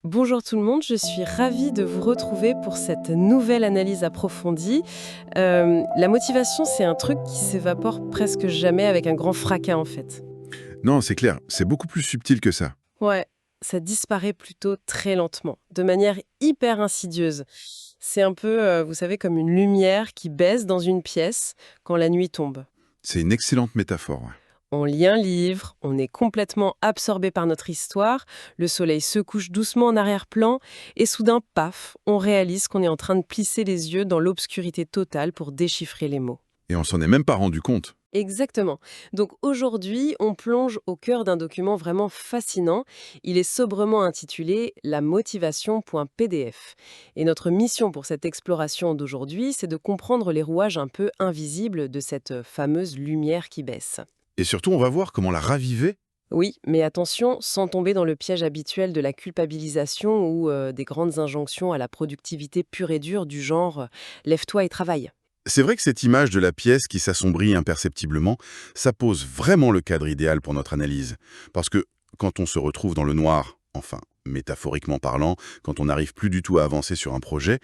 Bonjour tout le monde, je suis ravie de vous retrouver pour cette nouvelle analyse approfondie. La motivation, c'est un truc qui s'évapore presque jamais avec un grand fracas en fait. Non, c'est clair, c'est beaucoup plus subtil que ça. Ouais, ça disparaît plutôt très lentement, de manière hyper insidieuse. C'est un peu, vous savez, comme une lumière qui baisse dans une pièce quand la nuit tombe. C'est une excellente métaphore. Ouais. On lit un livre, on est complètement absorbé par notre histoire, le soleil se couche doucement en arrière-plan, et soudain, paf, on réalise qu'on est en train de plisser les yeux dans l'obscurité totale pour déchiffrer les mots. Et on s'en est même pas rendu compte. Exactement. Donc aujourd'hui, on plonge au cœur d'un document vraiment fascinant. Il est sobrement intitulé La motivation.pdf. Et notre mission pour cette exploration d'aujourd'hui, c'est de comprendre les rouages un peu invisibles de cette fameuse lumière qui baisse. Et surtout, on va voir comment la raviver. Oui, mais attention, sans tomber dans le piège habituel de la culpabilisation ou des grandes injonctions à la productivité pure et dure du genre lève-toi et travaille. C'est vrai que cette image de la pièce qui s'assombrit imperceptiblement, ça pose vraiment le cadre idéal pour notre analyse. Parce que quand on se retrouve dans le noir, enfin, métaphoriquement parlant, quand on n'arrive plus du tout à avancer sur un projet,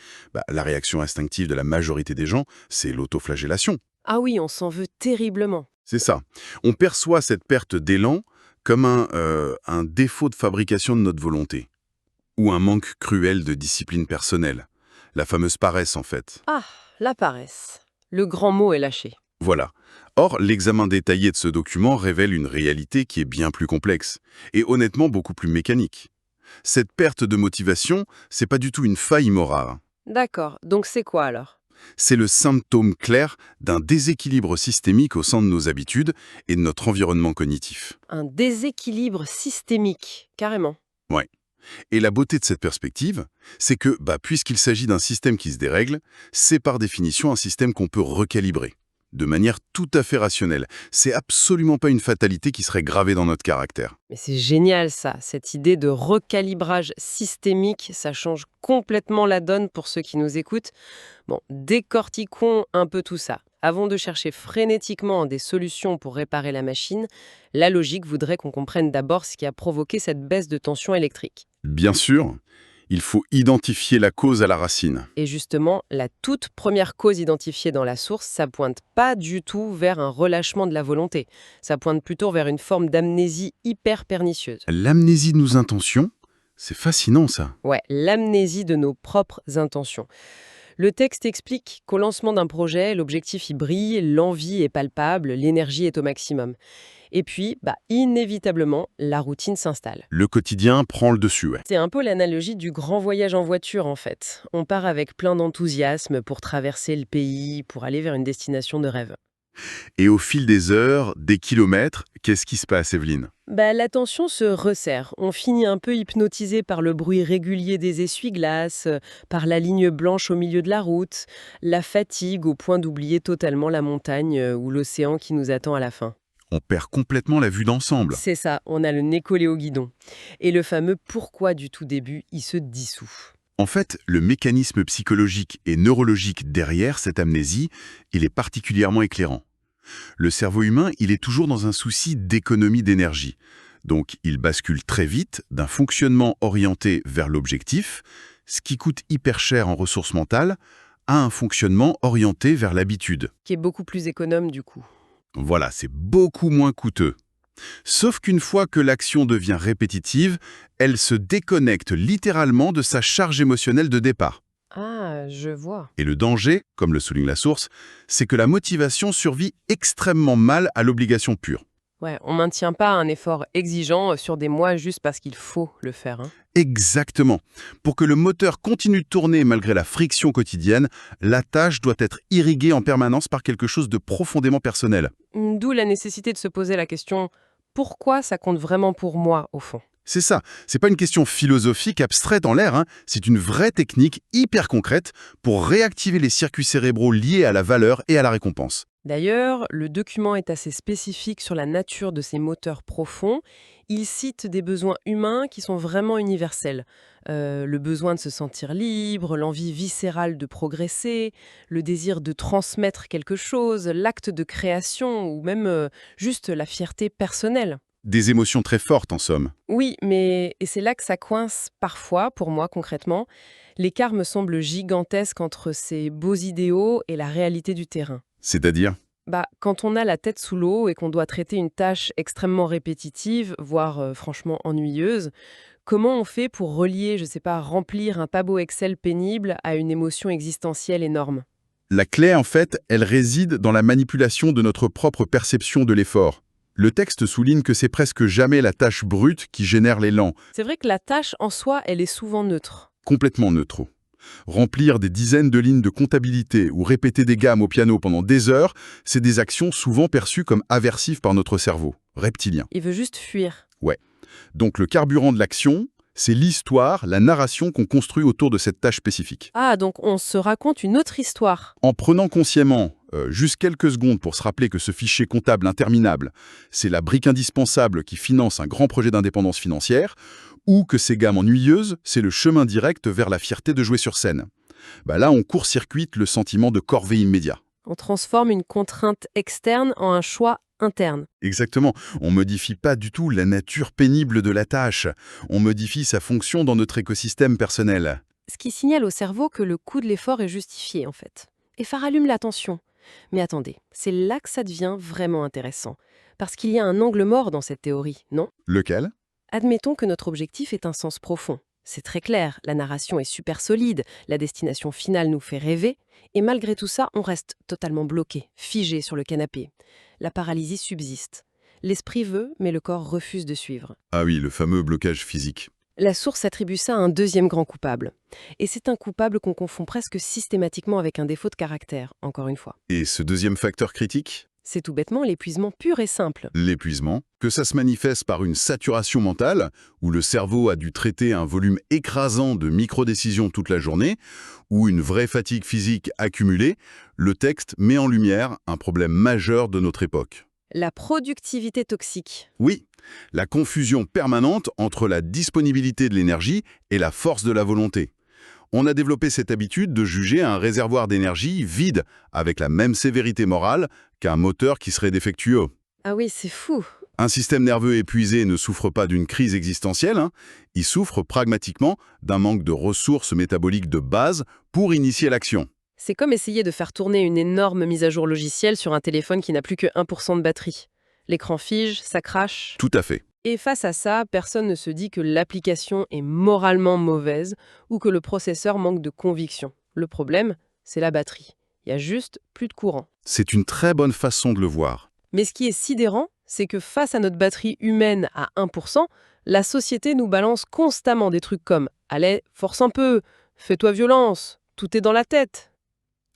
la réaction instinctive de la majorité des gens, c'est l'autoflagellation. Ah oui, on s'en veut terriblement. C'est ça. On perçoit cette perte d'élan comme un défaut de fabrication de notre volonté, ou un manque cruel de discipline personnelle. La fameuse paresse, en fait. Ah, la paresse. Le grand mot est lâché. Voilà. Or, l'examen détaillé de ce document révèle une réalité qui est bien plus complexe, et honnêtement beaucoup plus mécanique. Cette perte de motivation, c'est pas du tout une faille morale. D'accord, donc c'est quoi alors? C'est le symptôme clair d'un déséquilibre systémique au sein de nos habitudes et de notre environnement cognitif. Un déséquilibre systémique, carrément. Ouais. Et la beauté de cette perspective, c'est que, puisqu'il s'agit d'un système qui se dérègle, c'est par définition un système qu'on peut recalibrer, de manière tout à fait rationnelle. C'est absolument pas une fatalité qui serait gravée dans notre caractère. Mais c'est génial ça, cette idée de recalibrage systémique, ça change complètement la donne pour ceux qui nous écoutent. Bon, décortiquons un peu tout ça. Avant de chercher frénétiquement des solutions pour réparer la machine, la logique voudrait qu'on comprenne d'abord ce qui a provoqué cette baisse de tension électrique. Bien sûr, il faut identifier la cause à la racine. Et justement, la toute première cause identifiée dans la source, ça pointe pas du tout vers un relâchement de la volonté. Ça pointe plutôt vers une forme d'amnésie hyper pernicieuse. L'amnésie de nos intentions, c'est fascinant ça. Ouais, l'amnésie de nos propres intentions. Le texte explique qu'au lancement d'un projet, l'objectif y brille, l'envie est palpable, l'énergie est au maximum. Et puis, inévitablement, la routine s'installe. Le quotidien prend le dessus, ouais. C'est un peu l'analogie du grand voyage en voiture, en fait. On part avec plein d'enthousiasme pour traverser le pays, pour aller vers une destination de rêve. Et au fil des heures, des kilomètres, qu'est-ce qui se passe, Evelyne? L'attention se resserre. On finit un peu hypnotisé par le bruit régulier des essuie-glaces, par la ligne blanche au milieu de la route, la fatigue au point d'oublier totalement la montagne ou l'océan qui nous attend à la fin. On perd complètement la vue d'ensemble. C'est ça, on a le nez collé au guidon. Et le fameux pourquoi du tout début, il se dissout. En fait, le mécanisme psychologique et neurologique derrière cette amnésie, il est particulièrement éclairant. Le cerveau humain, il est toujours dans un souci d'économie d'énergie. Donc, il bascule très vite d'un fonctionnement orienté vers l'objectif, ce qui coûte hyper cher en ressources mentales, à un fonctionnement orienté vers l'habitude. Qui est beaucoup plus économe du coup. Voilà, c'est beaucoup moins coûteux. Sauf qu'une fois que l'action devient répétitive, elle se déconnecte littéralement de sa charge émotionnelle de départ. Ah, je vois. Et le danger, comme le souligne la source, c'est que la motivation survit extrêmement mal à l'obligation pure. Ouais, on maintient pas un effort exigeant sur des mois juste parce qu'il faut le faire, hein. Exactement. Pour que le moteur continue de tourner malgré la friction quotidienne, la tâche doit être irriguée en permanence par quelque chose de profondément personnel. D'où la nécessité de se poser la question pourquoi ça compte vraiment pour moi, au fond? C'est ça, c'est pas une question philosophique abstraite en l'air, hein. C'est une vraie technique hyper concrète pour réactiver les circuits cérébraux liés à la valeur et à la récompense. D'ailleurs, le document est assez spécifique sur la nature de ces moteurs profonds. Il cite des besoins humains qui sont vraiment universels. Le besoin de se sentir libre, l'envie viscérale de progresser, le désir de transmettre quelque chose, l'acte de création ou même juste la fierté personnelle. Des émotions très fortes, en somme. Oui, mais et c'est là que ça coince parfois, pour moi concrètement. L'écart me semble gigantesque entre ces beaux idéaux et la réalité du terrain. C'est-à-dire? Bah, quand on a la tête sous l'eau et qu'on doit traiter une tâche extrêmement répétitive, voire franchement ennuyeuse, comment on fait pour relier, je sais pas, remplir un tableau Excel pénible à une émotion existentielle énorme? La clé, en fait, elle réside dans la manipulation de notre propre perception de l'effort. Le texte souligne que c'est presque jamais la tâche brute qui génère l'élan, C'est vrai que la tâche en soi, elle est souvent neutre. complètement neutre. Remplir des dizaines de lignes de comptabilité ou répéter des gammes au piano pendant des heures, c'est des actions souvent perçues comme aversives par notre cerveau, reptilien. Il veut juste fuir. Ouais. Donc le carburant de l'action, c'est l'histoire, la narration qu'on construit autour de cette tâche spécifique. Ah, donc on se raconte une autre histoire. En prenant consciemment juste quelques secondes pour se rappeler que ce fichier comptable interminable, c'est la brique indispensable qui finance un grand projet d'indépendance financière, ou que ces gammes ennuyeuses, c'est le chemin direct vers la fierté de jouer sur scène. Bah là, on court-circuite le sentiment de corvée immédiat. On transforme une contrainte externe en un choix interne. Exactement. On modifie pas du tout la nature pénible de la tâche. On modifie sa fonction dans notre écosystème personnel. Ce qui signale au cerveau que le coût de l'effort est justifié, en fait. Et ça rallume l'attention. Mais attendez, c'est là que ça devient vraiment intéressant. Parce qu'il y a un angle mort dans cette théorie, non? Lequel? Admettons que notre objectif ait un sens profond. C'est très clair, la narration est super solide, la destination finale nous fait rêver, et malgré tout ça, on reste totalement bloqué, figé sur le canapé. La paralysie subsiste. L'esprit veut, mais le corps refuse de suivre. Ah oui, le fameux blocage physique. La source attribue ça à un deuxième grand coupable. Et c'est un coupable qu'on confond presque systématiquement avec un défaut de caractère, encore une fois. Et ce deuxième facteur critique? C'est tout bêtement l'épuisement pur et simple. L'épuisement, que ça se manifeste par une saturation mentale, où le cerveau a dû traiter un volume écrasant de micro-décisions toute la journée, ou une vraie fatigue physique accumulée, le texte met en lumière un problème majeur de notre époque. La productivité toxique. Oui, la confusion permanente entre la disponibilité de l'énergie et la force de la volonté. On a développé cette habitude de juger un réservoir d'énergie vide avec la même sévérité morale qu'un moteur qui serait défectueux. Ah oui, c'est fou. Un système nerveux épuisé ne souffre pas d'une crise existentielle, il souffre pragmatiquement d'un manque de ressources métaboliques de base pour initier l'action. C'est comme essayer de faire tourner une énorme mise à jour logicielle sur un téléphone qui n'a plus que 1% de batterie. L'écran fige, ça crache. Tout à fait. Et face à ça, personne ne se dit que l'application est moralement mauvaise ou que le processeur manque de conviction. Le problème, c'est la batterie. Il y a juste plus de courant. C'est une très bonne façon de le voir. Mais ce qui est sidérant, c'est que face à notre batterie humaine à 1%, la société nous balance constamment des trucs comme « Allez, force un peu, fais-toi violence, tout est dans la tête ».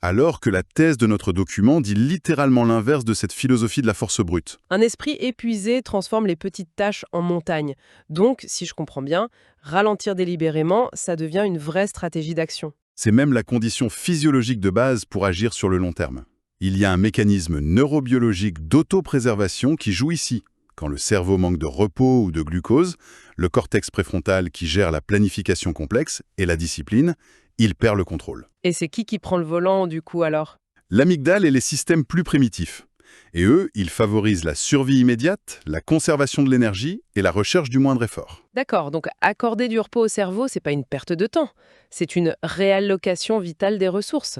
Alors que la thèse de notre document dit littéralement l'inverse de cette philosophie de la force brute. Un esprit épuisé transforme les petites tâches en montagnes. Donc, si je comprends bien, ralentir délibérément, ça devient une vraie stratégie d'action. C'est même la condition physiologique de base pour agir sur le long terme. Il y a un mécanisme neurobiologique d'autopréservation qui joue ici. Quand le cerveau manque de repos ou de glucose, le cortex préfrontal qui gère la planification complexe et la discipline, il perd le contrôle. Et c'est qui prend le volant, du coup, alors? L'amygdale et les systèmes plus primitifs. Et eux, ils favorisent la survie immédiate, la conservation de l'énergie et la recherche du moindre effort. D'accord, donc accorder du repos au cerveau, c'est pas une perte de temps. C'est une réallocation vitale des ressources.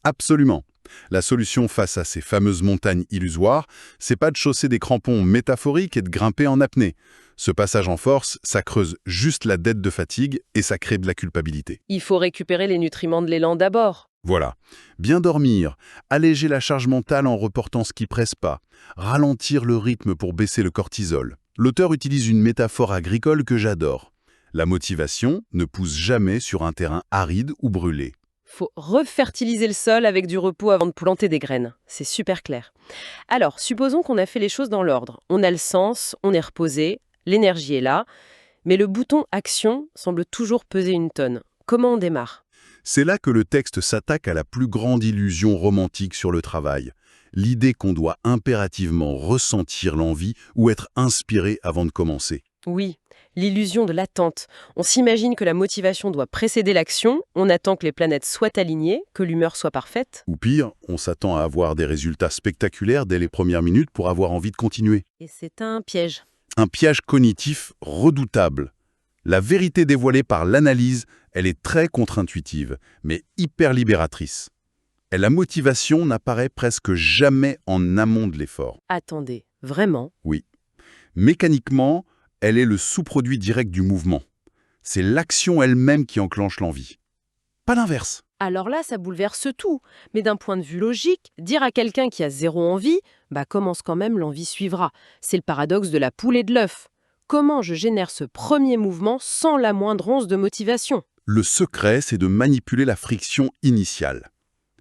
Absolument. La solution face à ces fameuses montagnes illusoires, c'est pas de chausser des crampons métaphoriques et de grimper en apnée. Ce passage en force, ça creuse juste la dette de fatigue et ça crée de la culpabilité. Il faut récupérer les nutriments de l'élan d'abord. Voilà. Bien dormir, alléger la charge mentale en reportant ce qui presse pas, ralentir le rythme pour baisser le cortisol. L'auteur utilise une métaphore agricole que j'adore. La motivation ne pousse jamais sur un terrain aride ou brûlé. Faut refertiliser le sol avec du repos avant de planter des graines. C'est super clair. Alors, supposons qu'on a fait les choses dans l'ordre. On a le sens, on est reposé, l'énergie est là, mais le bouton « Action » semble toujours peser une tonne. Comment on démarre? C'est là que le texte s'attaque à la plus grande illusion romantique sur le travail. L'idée qu'on doit impérativement ressentir l'envie ou être inspiré avant de commencer. Oui, l'illusion de l'attente. On s'imagine que la motivation doit précéder l'action, on attend que les planètes soient alignées, que l'humeur soit parfaite. Ou pire, on s'attend à avoir des résultats spectaculaires dès les premières minutes pour avoir envie de continuer. Et c'est un piège. Un piège cognitif redoutable. La vérité dévoilée par l'analyse, elle est très contre-intuitive, mais hyper libératrice. Et la motivation n'apparaît presque jamais en amont de l'effort. Attendez, vraiment? Oui. Mécaniquement, elle est le sous-produit direct du mouvement. C'est l'action elle-même qui enclenche l'envie. Pas l'inverse. Alors là, ça bouleverse tout. Mais d'un point de vue logique, dire à quelqu'un qui a zéro envie, commence quand même, l'envie suivra. C'est le paradoxe de la poule et de l'œuf. Comment je génère ce premier mouvement sans la moindre once de motivation? Le secret, c'est de manipuler la friction initiale.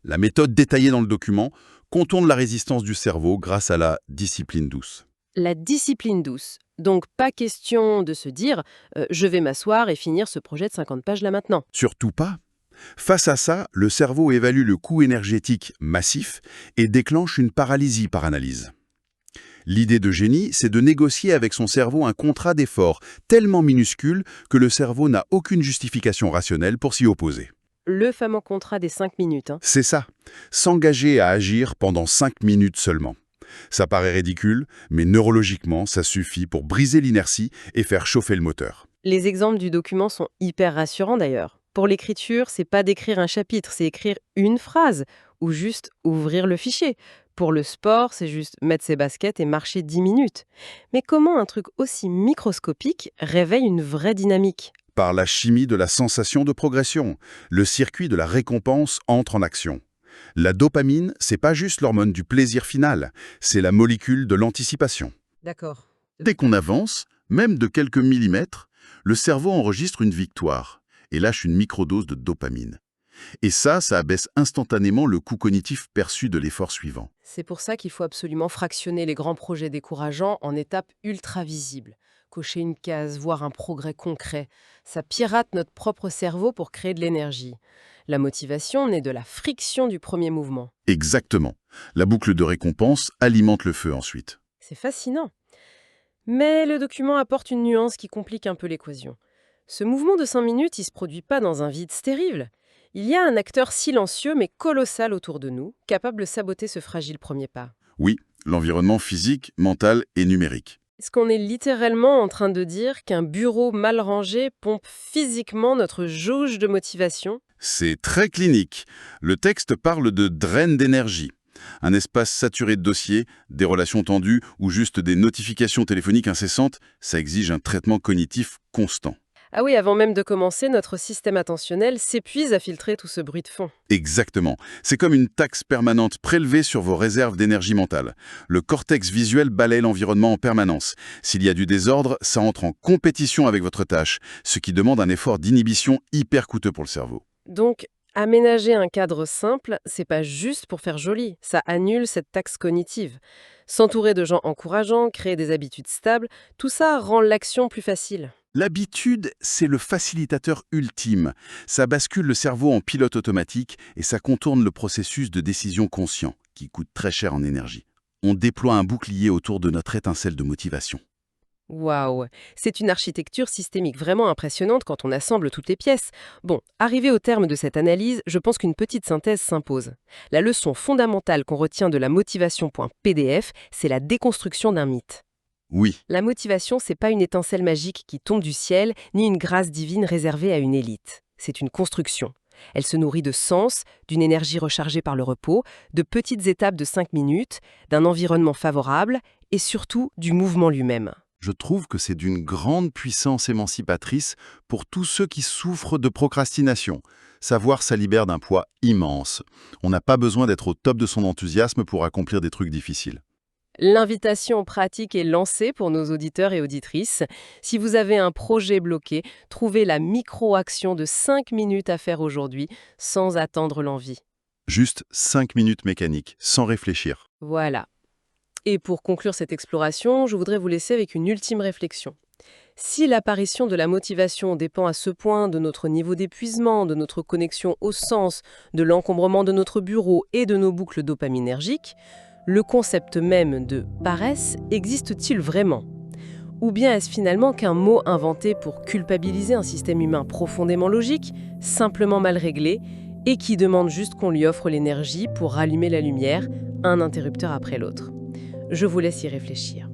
La méthode détaillée dans le document contourne la résistance du cerveau grâce à la discipline douce. La discipline douce. Donc pas question de se dire je vais m'asseoir et finir ce projet de 50 pages là maintenant. Surtout pas. Face à ça, le cerveau évalue le coût énergétique massif et déclenche une paralysie par analyse. L'idée de génie, c'est de négocier avec son cerveau un contrat d'effort tellement minuscule que le cerveau n'a aucune justification rationnelle pour s'y opposer. Le fameux contrat des 5 minutes. C'est ça, s'engager à agir pendant 5 minutes seulement. Ça paraît ridicule, mais neurologiquement, ça suffit pour briser l'inertie et faire chauffer le moteur. Les exemples du document sont hyper rassurants d'ailleurs. Pour l'écriture, c'est pas d'écrire un chapitre, c'est écrire une phrase ou juste ouvrir le fichier. Pour le sport, c'est juste mettre ses baskets et marcher 10 minutes. Mais comment un truc aussi microscopique réveille une vraie dynamique? Par la chimie de la sensation de progression, le circuit de la récompense entre en action. La dopamine, c'est pas juste l'hormone du plaisir final, c'est la molécule de l'anticipation. D'accord. Dès qu'on avance, même de quelques millimètres, le cerveau enregistre une victoire et lâche une microdose de dopamine. Et ça abaisse instantanément le coût cognitif perçu de l'effort suivant. C'est pour ça qu'il faut absolument fractionner les grands projets décourageants en étapes ultra visibles. Cocher une case, voir un progrès concret. Ça pirate notre propre cerveau pour créer de l'énergie. La motivation naît de la friction du premier mouvement. Exactement. La boucle de récompense alimente le feu ensuite. C'est fascinant. Mais le document apporte une nuance qui complique un peu l'équation. Ce mouvement de 5 minutes, il ne se produit pas dans un vide stérile. Il y a un acteur silencieux mais colossal autour de nous, capable de saboter ce fragile premier pas. Oui, l'environnement physique, mental et numérique. Est-ce qu'on est littéralement en train de dire qu'un bureau mal rangé pompe physiquement notre jauge de motivation? C'est très clinique. Le texte parle de drain d'énergie. Un espace saturé de dossiers, des relations tendues ou juste des notifications téléphoniques incessantes, ça exige un traitement cognitif constant. Ah oui, avant même de commencer, notre système attentionnel s'épuise à filtrer tout ce bruit de fond. Exactement. C'est comme une taxe permanente prélevée sur vos réserves d'énergie mentale. Le cortex visuel balaie l'environnement en permanence. S'il y a du désordre, ça entre en compétition avec votre tâche, ce qui demande un effort d'inhibition hyper coûteux pour le cerveau. Donc, aménager un cadre simple, c'est pas juste pour faire joli, ça annule cette taxe cognitive. S'entourer de gens encourageants, créer des habitudes stables, tout ça rend l'action plus facile. L'habitude, c'est le facilitateur ultime. Ça bascule le cerveau en pilote automatique et ça contourne le processus de décision conscient, qui coûte très cher en énergie. On déploie un bouclier autour de notre étincelle de motivation. Waouh, c'est une architecture systémique vraiment impressionnante quand on assemble toutes les pièces. Bon, arrivé au terme de cette analyse, je pense qu'une petite synthèse s'impose. La leçon fondamentale qu'on retient de la motivation.pdf, c'est la déconstruction d'un mythe. Oui, La motivation, c'est pas une étincelle magique qui tombe du ciel, ni une grâce divine réservée à une élite. C'est une construction. Elle se nourrit de sens, d'une énergie rechargée par le repos, de petites étapes de 5 minutes, d'un environnement favorable et surtout du mouvement lui-même. je trouve que c'est d'une grande puissance émancipatrice pour tous ceux qui souffrent de procrastination. Savoir, ça libère d'un poids immense. On n'a pas besoin d'être au top de son enthousiasme pour accomplir des trucs difficiles. L'invitation pratique est lancée pour nos auditeurs et auditrices. Si vous avez un projet bloqué, trouvez la micro-action de 5 minutes à faire aujourd'hui sans attendre l'envie. Juste 5 minutes mécaniques, sans réfléchir. Voilà. Et pour conclure cette exploration, je voudrais vous laisser avec une ultime réflexion. Si l'apparition de la motivation dépend à ce point de notre niveau d'épuisement, de notre connexion au sens, de l'encombrement de notre bureau et de nos boucles dopaminergiques, le concept même de paresse existe-t-il vraiment? Ou bien est-ce finalement qu'un mot inventé pour culpabiliser un système humain profondément logique, simplement mal réglé, et qui demande juste qu'on lui offre l'énergie pour rallumer la lumière, un interrupteur après l'autre? Je vous laisse y réfléchir.